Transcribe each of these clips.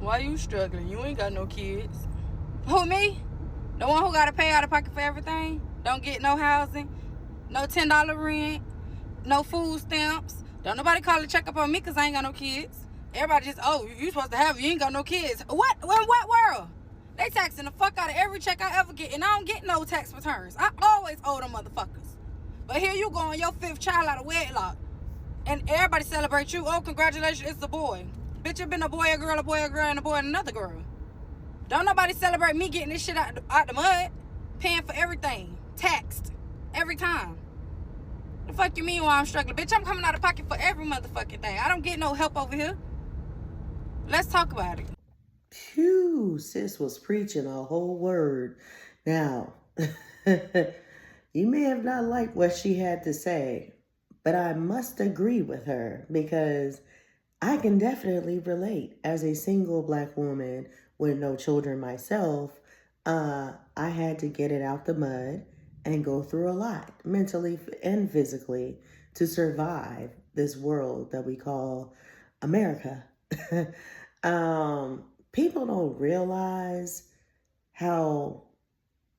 Why you struggling? You ain't got no kids. Who, me? The one who got to pay out of pocket for everything? Don't get no housing, no $10 rent, no food stamps. Don't nobody call to check up on me because I ain't got no kids. Everybody just, oh, you supposed to have, you ain't got no kids. What? In what world? They taxing the fuck out of every check I ever get, and I don't get no tax returns. I always owe them motherfuckers. But here you go on your 5th child out of wedlock, and everybody celebrate you. Oh, congratulations, it's a boy. Bitch, it been a boy, a girl, and a boy, and another girl. Don't nobody celebrate me getting this shit out the mud, paying for everything, taxed every time. The fuck you mean why I'm struggling? Bitch, I'm coming out of pocket for every motherfucking thing. I don't get no help over here. Let's talk about it. Phew, sis was preaching a whole word. Now, you may have not liked what she had to say, but I must agree with her because I can definitely relate. As a single Black woman with no children myself, I had to get it out the mud and go through a lot, mentally and physically, to survive this world that we call America. People don't realize how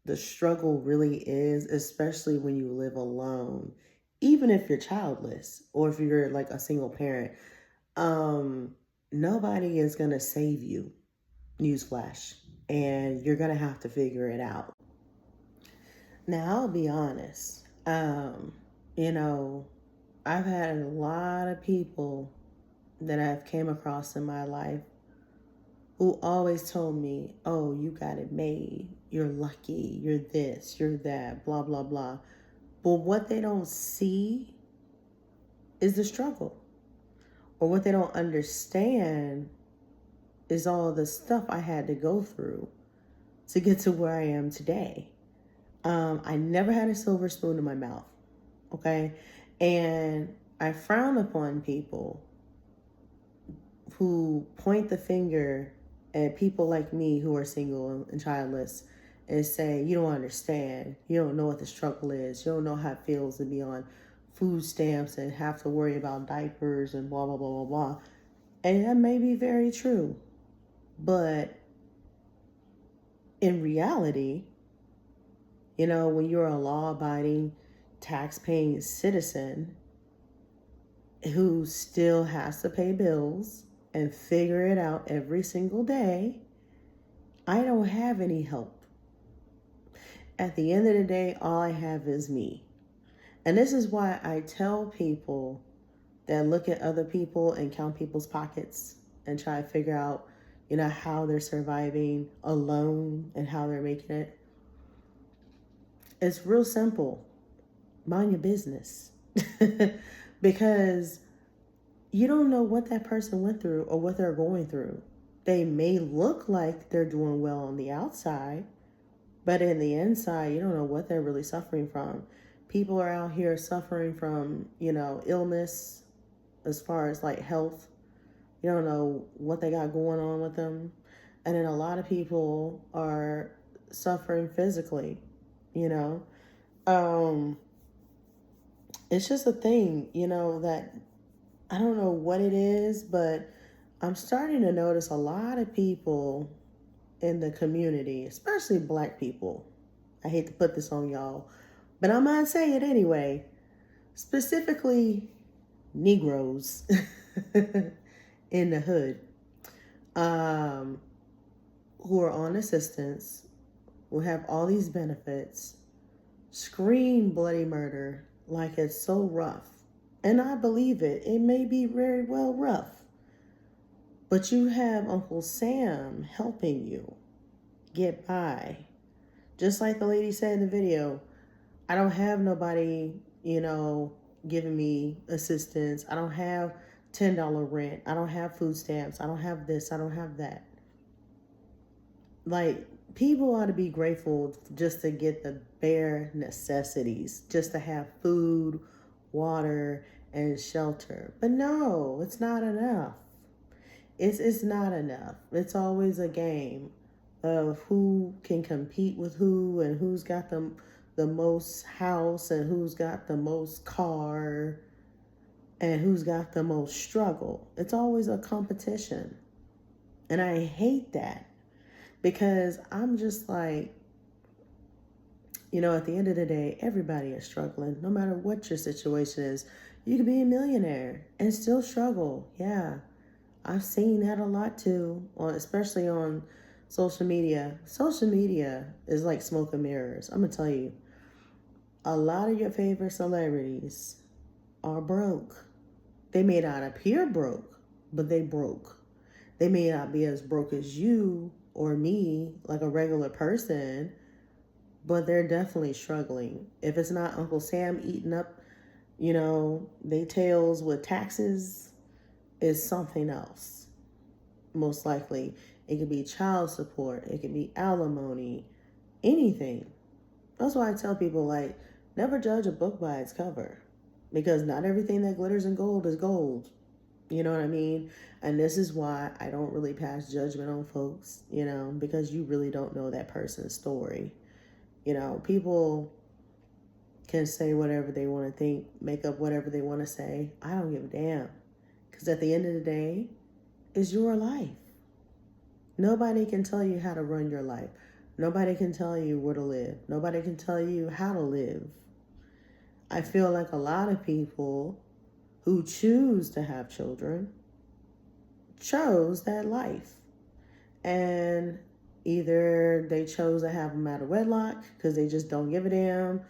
the struggle really is, especially when you live alone, even if you're childless or if you're like a single parent. Nobody is going to save you, newsflash, and you're going to have to figure it out. Now, I'll be honest. You know, I've had a lot of people that I've came across in my life who always told me, oh, you got it made. You're lucky. You're this, you're that, blah, blah, blah. But what they don't see is the struggle. Or what they don't understand is all the stuff I had to go through to get to where I am today. I never had a silver spoon in my mouth, okay? And I frown upon people who point the finger at people like me who are single and childless and say, you don't understand. You don't know what the struggle is. You don't know how it feels to be on food stamps and have to worry about diapers and blah, blah, blah, blah, blah. And that may be very true. But in reality, you know, when you're a law-abiding, tax-paying citizen who still has to pay bills and figure it out every single day, I don't have any help. At the end of the day, all I have is me. And this is why I tell people that look at other people and count people's pockets and try to figure out, you know, how they're surviving alone and how they're making it. It's real simple. Mind your business. Because you don't know what that person went through or what they're going through. They may look like they're doing well on the outside, but in the inside, you don't know what they're really suffering from. People are out here suffering from, you know, illness as far as like health. You don't know what they got going on with them. And then a lot of people are suffering physically, you know. It's just a thing, you know, that I don't know what it is, but I'm starting to notice a lot of people in the community, especially Black people. I hate to put this on y'all, but I'm going to say it anyway. Specifically, Negroes in the hood who are on assistance, who have all these benefits, scream bloody murder like it's so rough. And I believe it. It may be very well rough. But you have Uncle Sam helping you get by. Just like the lady said in the video, I don't have nobody, you know, giving me assistance. I don't have $10 rent. I don't have food stamps. I don't have this. I don't have that. Like, people ought to be grateful just to get the bare necessities, just to have food, water, and shelter. But no, it's not enough. It's not enough. It's always a game of who can compete with who and who's got the most house and who's got the most car and who's got the most struggle. It's always a competition. And I hate that because I'm just like, at the end of the day, everybody is struggling. No matter what your situation is, you could be a millionaire and still struggle. Yeah, I've seen that a lot too, especially on social media. Social media is like smoke and mirrors. I'm going to tell you, a lot of your favorite celebrities are broke. They may not appear broke, but they broke. They may not be as broke as you or me, like a regular person, but they're definitely struggling. If it's not Uncle Sam eating up, they tails with taxes, is something else. Most likely, it could be child support, it could be alimony, anything. That's why I tell people, like, never judge a book by its cover, because not everything that glitters in gold is gold. You know what I mean? And this is why I don't really pass judgment on folks, because you really don't know that person's story. People can say whatever they want to think, make up whatever they want to say. I don't give a damn. Because at the end of the day, it's your life. Nobody can tell you how to run your life. Nobody can tell you where to live. Nobody can tell you how to live. I feel like a lot of people who choose to have children chose that life. And either they chose to have them out of wedlock because they just don't give a damn,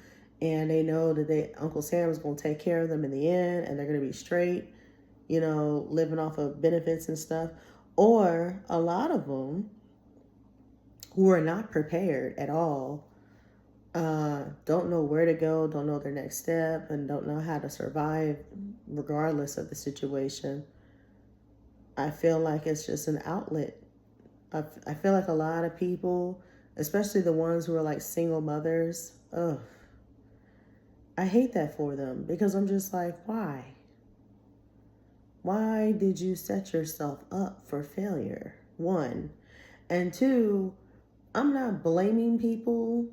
and they know that Uncle Sam is going to take care of them in the end, and they're going to be straight, living off of benefits and stuff. Or a lot of them who are not prepared at all, don't know where to go, don't know their next step, and don't know how to survive regardless of the situation. I feel like it's just an outlet. I feel like a lot of people, especially the ones who are like single mothers, I hate that for them, because I'm just like, why? Why did you set yourself up for failure? One. And two, I'm not blaming people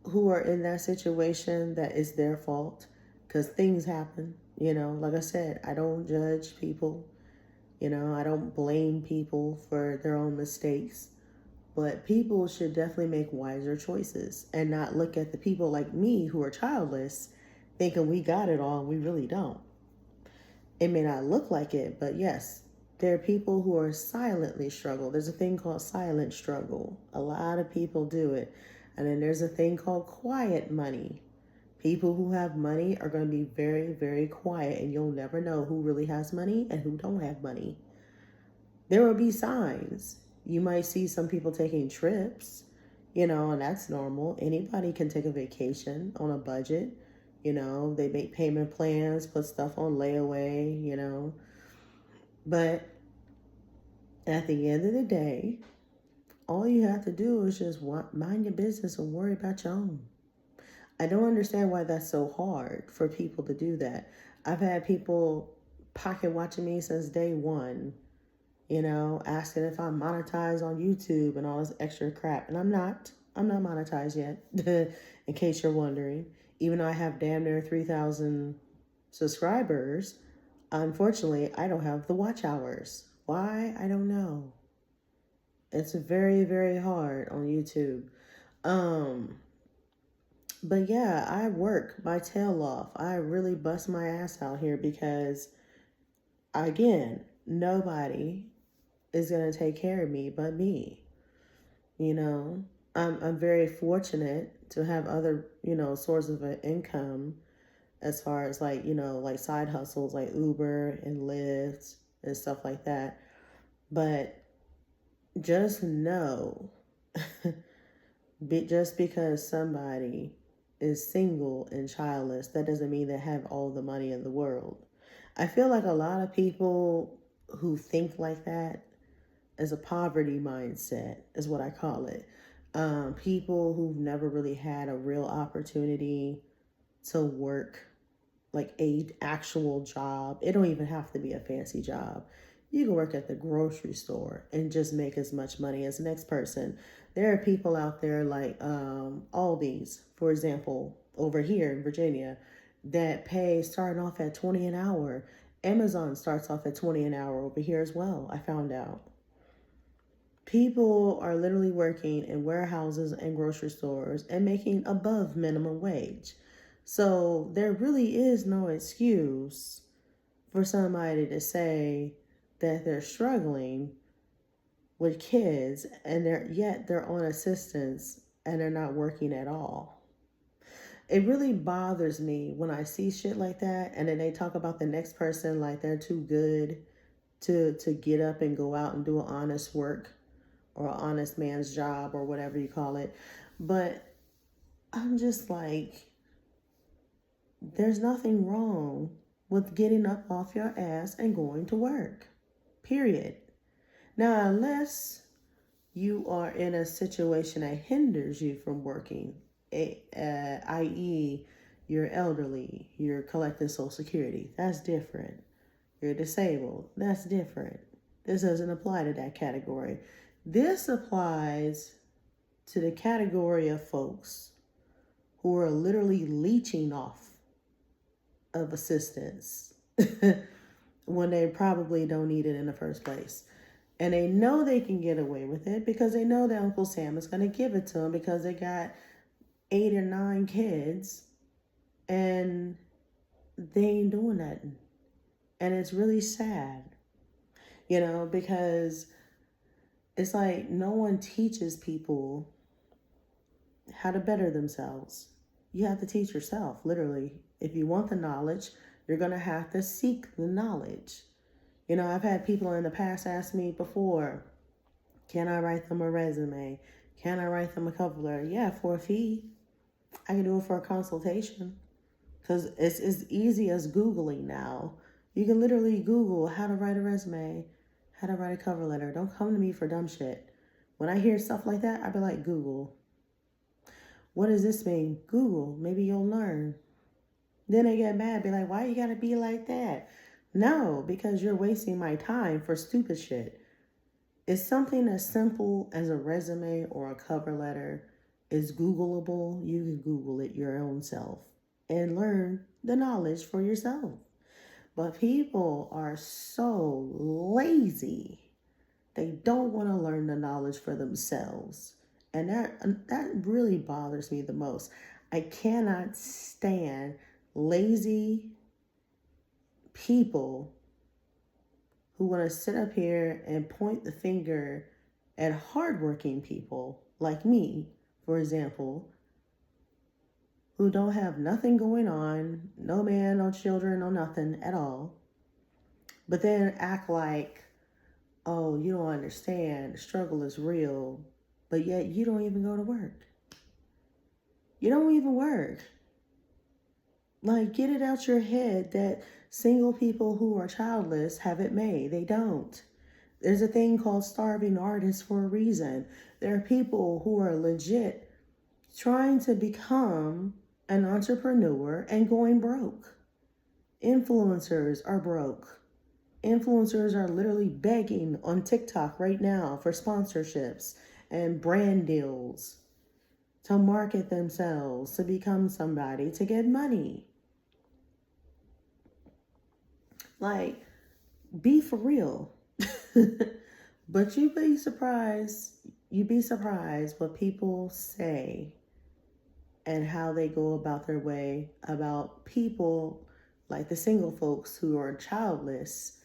who are in that situation that it's their fault, because things happen. Like I said, I don't judge people. I don't blame people for their own mistakes. But people should definitely make wiser choices and not look at the people like me who are childless thinking we got it all and we really don't. It may not look like it, but yes, there are people who are silently struggle. There's a thing called silent struggle. A lot of people do it. And then there's a thing called quiet money. People who have money are going to be very, very quiet, and you'll never know who really has money and who don't have money. There will be signs. You might see some people taking trips, and that's normal. Anybody can take a vacation on a budget. They make payment plans, put stuff on layaway, But at the end of the day, all you have to do is just mind your business and worry about your own. I don't understand why that's so hard for people to do that. I've had people pocket watching me since day one, asking if I'm monetized on YouTube and all this extra crap. And I'm not monetized yet, in case you're wondering. Even though I have damn near 3,000 subscribers, unfortunately, I don't have the watch hours. Why? I don't know. It's very, very hard on YouTube. But yeah, I work my tail off. I really bust my ass out here because, again, nobody is going to take care of me but me. I'm very fortunate to have other, sources of income, as far as like, like side hustles like Uber and Lyft and stuff like that. But just know, just because somebody is single and childless, that doesn't mean they have all the money in the world. I feel like a lot of people who think like that is a poverty mindset, is what I call it. People who've never really had a real opportunity to work like a actual job. It don't even have to be a fancy job. You can work at the grocery store and just make as much money as the next person. There are people out there like Aldi's, for example, over here in Virginia, that pay starting off at 20 an hour. Amazon starts off at 20 an hour over here as well, I found out. People are literally working in warehouses and grocery stores and making above minimum wage. So there really is no excuse for somebody to say that they're struggling with kids and they're on assistance and they're not working at all. It really bothers me when I see shit like that, and then they talk about the next person like they're too good to get up and go out and do an honest work or an honest man's job or whatever you call it. But I'm just like, there's nothing wrong with getting up off your ass and going to work. Period. Now, unless you are in a situation that hinders you from working, i.e., you're elderly, you're collecting Social Security, that's different. You're disabled, that's different. This doesn't apply to that category. This applies to the category of folks who are literally leeching off of assistance when they probably don't need it in the first place. And they know they can get away with it because they know that Uncle Sam is going to give it to them because they got 8 or 9 kids and they ain't doing nothing. And it's really sad, because it's like no one teaches people how to better themselves. You have to teach yourself, literally. If you want the knowledge, you're going to have to seek the knowledge. I've had people in the past ask me before, can I write them a resume? Can I write them a cover letter? Yeah, for a fee. I can do it for a consultation. Because it's as easy as Googling now. You can literally Google how to write a resume, how to write a cover letter. Don't come to me for dumb shit. When I hear stuff like that, I be like, Google. What does this mean? Google. Maybe you'll learn. Then they get mad, be like, why you gotta be like that? No, because you're wasting my time for stupid shit. It's something as simple as a resume or a cover letter is Googleable. You can Google it your own self and learn the knowledge for yourself. But people are so lazy. They don't want to learn the knowledge for themselves. And that really bothers me the most. I cannot stand lazy people who want to sit up here and point the finger at hardworking people like me, for example, who don't have nothing going on, no man, no children, no nothing at all, but then act like, oh, you don't understand, the struggle is real, but yet you don't even go to work. You don't even work. Like, get it out your head that single people who are childless have it made. They don't. There's a thing called starving artists for a reason. There are people who are legit trying to become an entrepreneur and going broke. Influencers are broke. Influencers are literally begging on TikTok right now for sponsorships and brand deals to market themselves, to become somebody, to get money. Like, be for real. But you'd be surprised what people say and how they go about their way about people like the single folks who are childless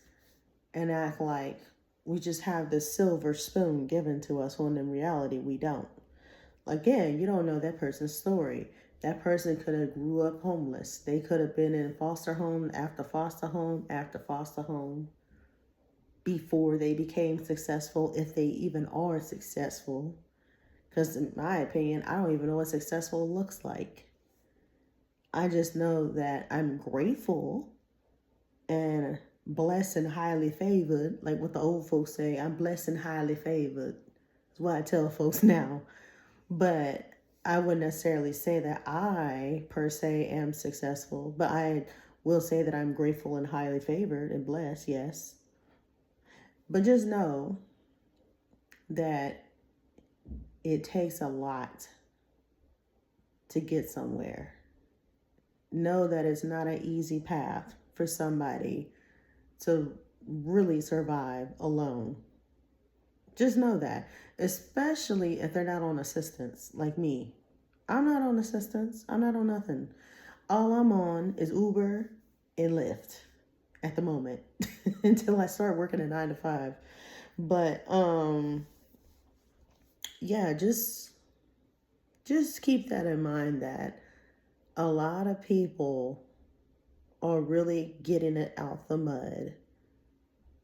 and act like we just have this silver spoon given to us when in reality we don't. Again, you don't know that person's story. That person could have grew up homeless. They could have been in foster home after foster home after foster home before they became successful, if they even are successful. Because in my opinion, I don't even know what successful looks like. I just know that I'm grateful and blessed and highly favored. Like what the old folks say, I'm blessed and highly favored. That's what I tell folks now. But I wouldn't necessarily say that I, per se, am successful. But I will say that I'm grateful and highly favored and blessed, yes. But just know that it takes a lot to get somewhere. Know that it's not an easy path for somebody to really survive alone. Just know that. Especially if they're not on assistance like me. I'm not on assistance. I'm not on nothing. All I'm on is Uber and Lyft at the moment until I start working a 9 to 5. But yeah, just keep that in mind that a lot of people are really getting it out the mud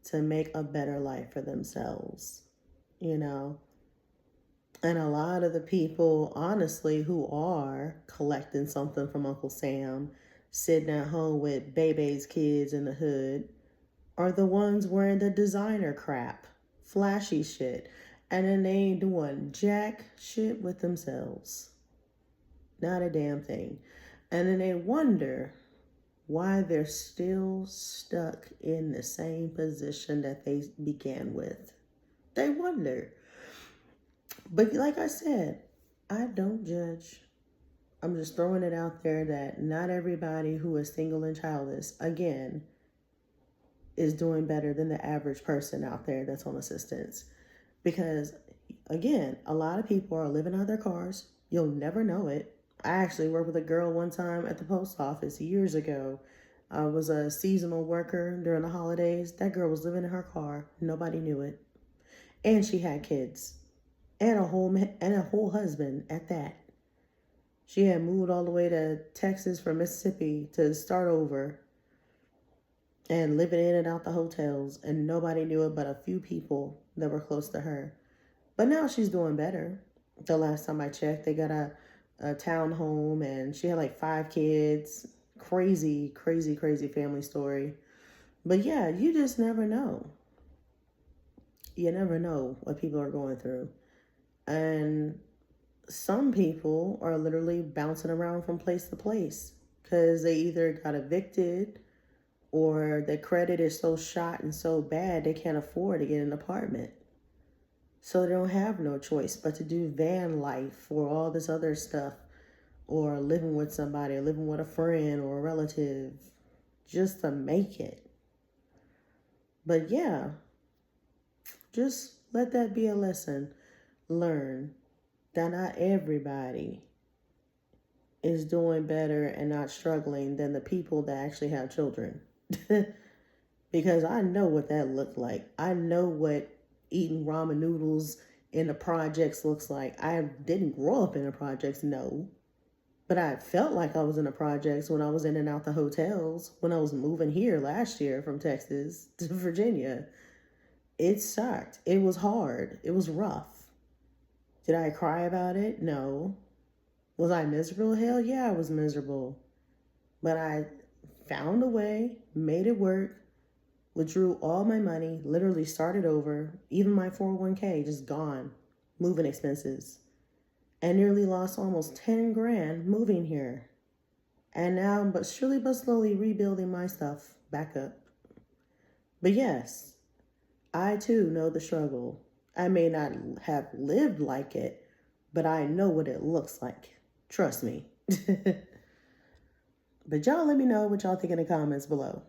to make a better life for themselves, you know. And a lot of the people, honestly, who are collecting something from Uncle Sam, sitting at home with Bebe's kids in the hood, are the ones wearing the designer crap, flashy shit, and then they ain't doing jack shit with themselves. Not a damn thing. And then they wonder why they're still stuck in the same position that they began with. They wonder. But like I said, I don't judge. I'm just throwing it out there that not everybody who is single and childless, again, is doing better than the average person out there that's on assistance. Because, again, a lot of people are living out of their cars. You'll never know it. I actually worked with a girl one time at the post office years ago. I was a seasonal worker during the holidays. That girl was living in her car. Nobody knew it. And she had kids. And a whole husband at that. She had moved all the way to Texas from Mississippi to start over and living in and out the hotels, and nobody knew it but a few people that were close to her. But now she's doing better. The last time I checked, they got a townhome, and she had like 5 kids. Crazy, crazy, crazy family story. But yeah, you just never know. You never know what people are going through. And some people are literally bouncing around from place to place because they either got evicted or their credit is so shot and so bad they can't afford to get an apartment. So they don't have no choice but to do van life or all this other stuff, or living with somebody, or living with a friend or a relative just to make it. But yeah, just let that be a lesson. Learn that not everybody is doing better and not struggling than the people that actually have children. Because I know what that looked like. I know what eating ramen noodles in the projects looks like. I didn't grow up in the projects, no. But I felt like I was in the projects when I was in and out the hotels, when I was moving here last year from Texas to Virginia. It sucked. It was hard. It was rough. Did I cry about it? No. Was I miserable? Hell yeah, I was miserable. But I found a way, made it work, withdrew all my money, literally started over, even my 401k just gone, moving expenses, and nearly lost almost 10 grand moving here. And now, but surely but slowly rebuilding my stuff back up. But yes, I too know the struggle. I may not have lived like it, but I know what it looks like. Trust me. But y'all let me know what y'all think in the comments below.